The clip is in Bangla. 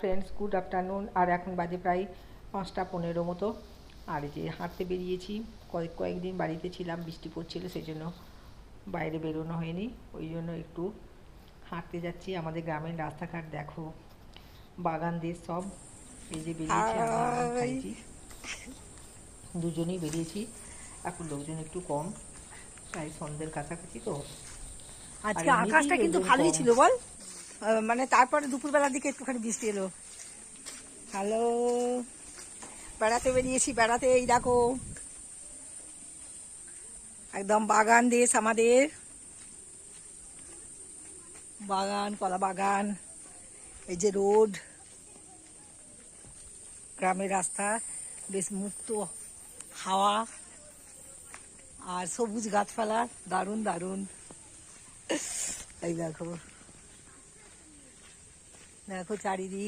Friends, good afternoon. আর এখন বাজে প্রায় 5টা 15 মতো। আর এই যে হাঁটতে বেরিয়েছি। কয়েকদিন বাড়িতে ছিলাম, বৃষ্টি পড়ছিল, সেই জন্য বাইরে বেরোনো হয়নি। ওই জন্য একটু হাঁটতে যাচ্ছি। আমাদের গ্রামের রাস্তাঘাট দেখো, বাগান দেশ সব। এই যে বেরিয়েছি, আমি আর আমার হাই। ভাইজি দুজনেই বেরিয়েছি। এখন লোকজন একটু কম, প্রায় সন্ধ্যের কাছাকাছি তো। আর আজকে এমনিতেই আকাশটা কিন্তু লোকজন ভালোই কম। ছিল বল, মানে তারপরে দুপুরবেলার দিকে একটুখানি বৃষ্টি এলো। হ্যালো, বেড়াতে বেরিয়েছি, বেড়াতে। এই দেখো, একদম বাগান দেশ আমাদের। বাগান, কলা বাগান, এই যে রোড, গ্রামের রাস্তা, বেশ মুক্ত হাওয়া আর সবুজ গাছপালা, দারুণ দারুণ। এই দেখো, দেখো চারিদিক।